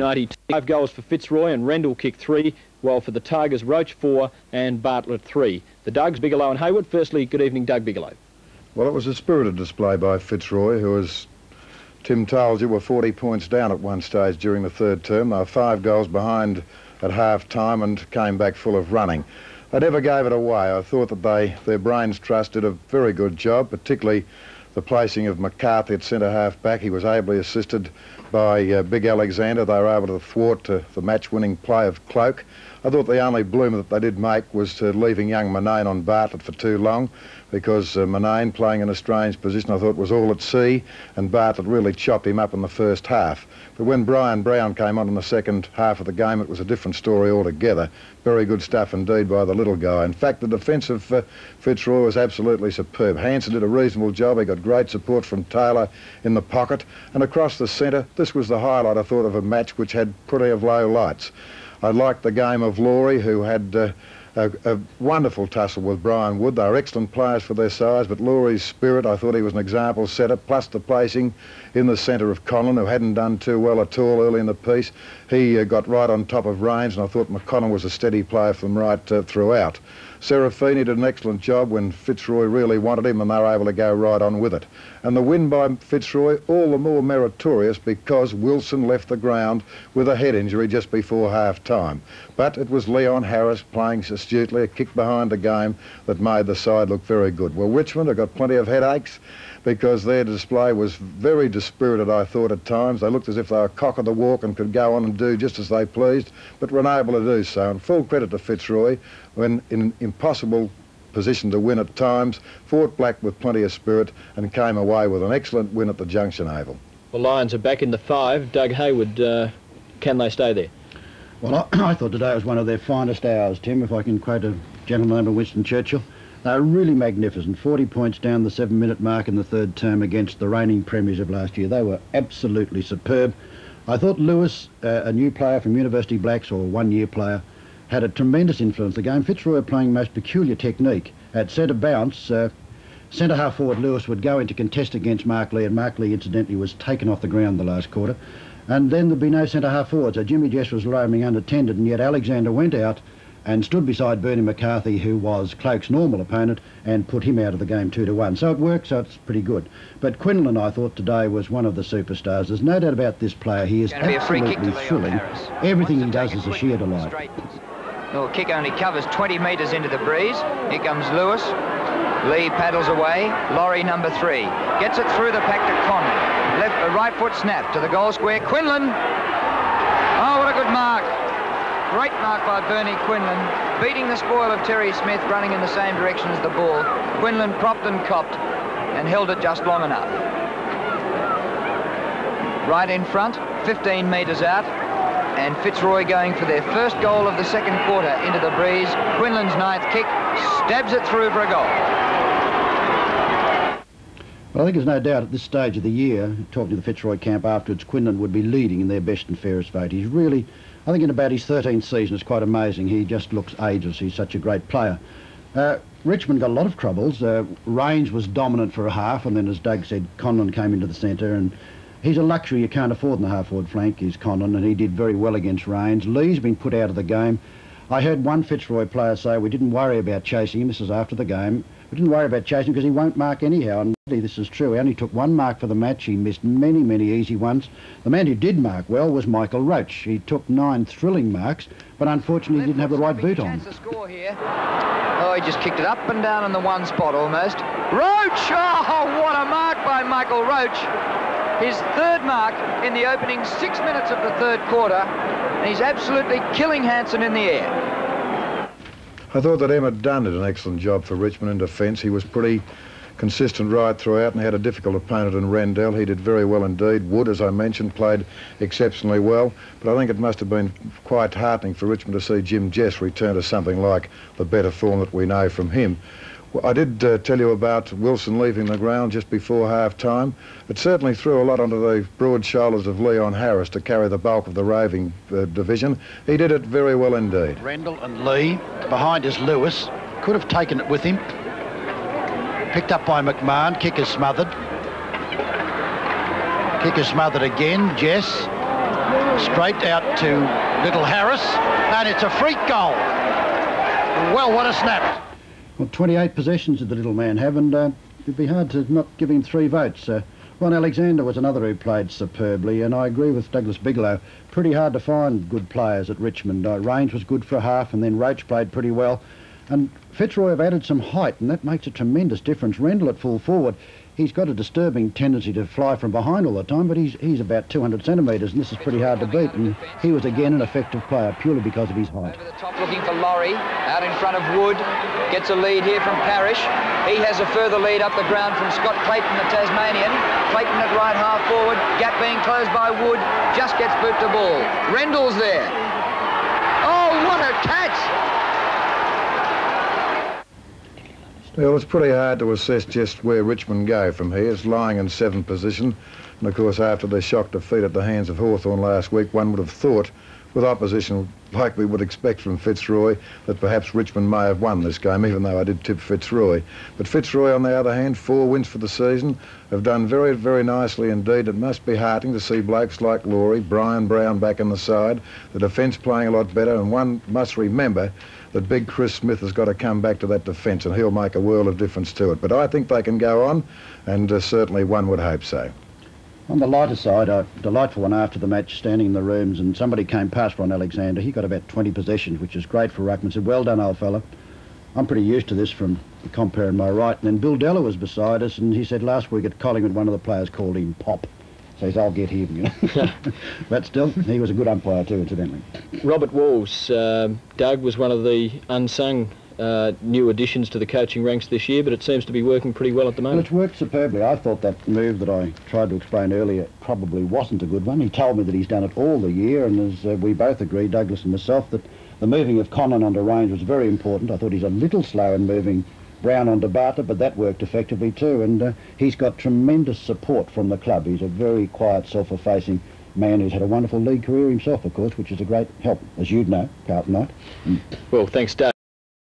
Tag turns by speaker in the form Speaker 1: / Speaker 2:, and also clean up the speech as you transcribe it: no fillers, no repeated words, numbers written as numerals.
Speaker 1: 92. 5 goals for Fitzroy, and Rendell kicked 3, while for the Tigers, Roach 4 and Bartlett 3. The Dougs, Bigelow and Heywood. Firstly, good evening, Doug Bigelow.
Speaker 2: Well, it was a spirited display by Fitzroy, who, as Tim told you, were 40 points down at one stage during the third term. They were 5 goals behind at half-time and came back full of running. They never gave it away. I thought that their brains trust did a very good job, particularly the placing of McCarthy at centre half-back. He was ably assisted by Big Alexander. They were able to thwart the match-winning play of Cloak. I thought the only bloomer that they did make was leaving young Manane on Bartlett for too long, because Manane, playing in a strange position, I thought was all at sea, and Bartlett really chopped him up in the first half. But when Brian Brown came on in the second half of the game, it was a different story altogether. Very good stuff indeed by the little guy. In fact, the defence of Fitzroy was absolutely superb. Hansen did a reasonable job. He got great support from Taylor in the pocket, and across the centre, this was the highlight, I thought, of a match which had pretty of low lights. I liked the game of Laurie, who had a wonderful tussle with Brian Wood. They were excellent players for their size, but Laurie's spirit, I thought he was an example setter, plus the placing in the centre of Conlon, who hadn't done too well at all early in the piece. He got right on top of Rains, and I thought McConnell was a steady player from right throughout. Serafini did an excellent job when Fitzroy really wanted him, and they were able to go right on with it. And the win by Fitzroy, all the more meritorious because Wilson left the ground with a head injury just before half-time. But it was Leon Harris playing astutely, a kick behind the game that made the side look very good. Well, Richmond have got plenty of headaches because their display was very dispirited, I thought, at times. They looked as if they were cock of the walk and could go on and do just as they pleased, but were unable to do so. And full credit to Fitzroy, when in an impossible position to win at times, fought black with plenty of spirit and came away with an excellent win at the Junction Oval.
Speaker 1: The Lions are back in the 5. Doug Heywood, can they stay there?
Speaker 3: Well, I thought today was one of their finest hours, Tim, if I can quote a gentleman named Winston Churchill. They were really magnificent. 40 points down the 7-minute mark in the third term against the reigning premiers of last year. They were absolutely superb. I thought Lewis, a new player from University Blacks, or one-year player, had a tremendous influence in the game. Fitzroy playing most peculiar technique. At centre bounce, centre half forward Lewis would go into contest against Mark Lee, and Mark Lee incidentally was taken off the ground the last quarter. And then there'd be no centre half forward, so Jimmy Jess was roaming unattended, and yet Alexander went out and stood beside Bernie McCarthy, who was Cloak's normal opponent, and put him out of the game 2-1. So it worked, so it's pretty good. But Quinlan, I thought, today was one of the superstars. There's no doubt about this player. He is absolutely thrilling. Everything he does is a sheer delight.
Speaker 4: No, kick only covers 20 metres into the breeze. Here comes Lewis. Lee paddles away. Laurie, number 3. Gets it through the pack to Conlon. Right foot snap to the goal square. Quinlan. Oh, what a good mark. Great mark by Bernie Quinlan, beating the spoil of Terry Smith, running in the same direction as the ball. Quinlan propped and copped and held it just long enough. Right in front, 15 metres out, and Fitzroy going for their first goal of the second quarter into the breeze. Quinlan's 9th kick, stabs it through for a goal.
Speaker 3: Well, I think there's no doubt at this stage of the year, talking to the Fitzroy camp afterwards, Quinlan would be leading in their best and fairest vote. He's really, I think in about his 13th season, it's quite amazing. He just looks ageless. He's such a great player. Richmond got a lot of troubles. Rains was dominant for a half, and then, as Doug said, Conlon came into the centre, and he's a luxury you can't afford in the half-forward flank, is Conlon, and he did very well against Rains. Lee's been put out of the game. I heard one Fitzroy player say, we didn't worry about chasing him. This is after the game. We didn't worry about chasing him because he won't mark anyhow, and really this is true. He only took 1 mark for the match. He missed many, many easy ones. The man who did mark well was Michael Roach. He took 9 thrilling marks, but unfortunately he didn't have the right boot on.
Speaker 4: Oh, he just kicked it up and down in the one spot almost. Roach! Oh, what a mark by Michael Roach. His 3rd mark in the opening 6 minutes of the third quarter, and he's absolutely killing Hansen in the air.
Speaker 2: I thought that Emmett Dunn did an excellent job for Richmond in defence. He was pretty consistent right throughout, and he had a difficult opponent in Rendell. He did very well indeed. Wood, as I mentioned, played exceptionally well, but I think it must have been quite heartening for Richmond to see Jim Jess return to something like the better form that we know from him. Well, I did tell you about Wilson leaving the ground just before half-time. It certainly threw a lot onto the broad shoulders of Leon Harris to carry the bulk of the roving division. He did it very well indeed.
Speaker 3: Rendell and Lee, behind is Lewis, could have taken it with him. Picked up by McMahon, kick is smothered. Kick is smothered again, Jess. Straight out to Little Harris, and it's a freak goal. Well, what a snap. Well, 28 possessions did the little man have, and it'd be hard to not give him 3 votes. Ron Alexander was another who played superbly, and I agree with Douglas Bigelow. Pretty hard to find good players at Richmond. Range was good for a half, and then Roach played pretty well. And Fitzroy have added some height, and that makes a tremendous difference. Rendell at full forward, he's got a disturbing tendency to fly from behind all the time, but he's about 200 centimetres, and this is pretty hard to beat. And he was again an effective player purely because of his height.
Speaker 4: Over the top looking for Laurie, out in front of Wood, gets a lead here from Parrish. He has a further lead up the ground from Scott Clayton, the Tasmanian. Clayton at right half forward, gap being closed by Wood, just gets boot to ball. Rendell's there. Oh, what a catch!
Speaker 2: Well, it's pretty hard to assess just where Richmond go from here. It's lying in 7th position, and of course after their shock defeat at the hands of Hawthorn last week, one would have thought, with opposition like we would expect from Fitzroy, that perhaps Richmond may have won this game, even though I did tip Fitzroy. But Fitzroy, on the other hand, 4 wins for the season, have done very, very nicely indeed. It must be heartening to see blokes like Laurie, Brian Brown back in the side, the defence playing a lot better, and one must remember that big Chris Smith has got to come back to that defence, and he'll make a world of difference to it. But I think they can go on, and certainly one would hope so.
Speaker 3: On the lighter side, a delightful one after the match, standing in the rooms, and somebody came past Ron Alexander. He got about 20 possessions, which is great for ruckman. Said, well done, old fella. I'm pretty used to this from the compere on my right. And then Bill Della was beside us, and he said last week at Collingwood, one of the players called him Pop. So he said, I'll get him, you know. But still, he was a good umpire too, incidentally.
Speaker 1: Robert Walls, Doug, was one of the unsung new additions to the coaching ranks this year, but it seems to be working pretty well at the
Speaker 3: Well,
Speaker 1: moment.
Speaker 3: it's worked superbly. I thought that move that I tried to explain earlier probably wasn't a good one. He told me that he's done it all the year, and as we both agree, Douglas and myself, that the moving of Conlon under range was very important. I thought he's a little slow in moving Brown onto Bartlett, but that worked effectively too, and he's got tremendous support from the club. He's a very quiet, self-effacing man who's had a wonderful league career himself, of course, which is a great help, as you'd know, Carlton Knight.
Speaker 1: Well, thanks, Doug.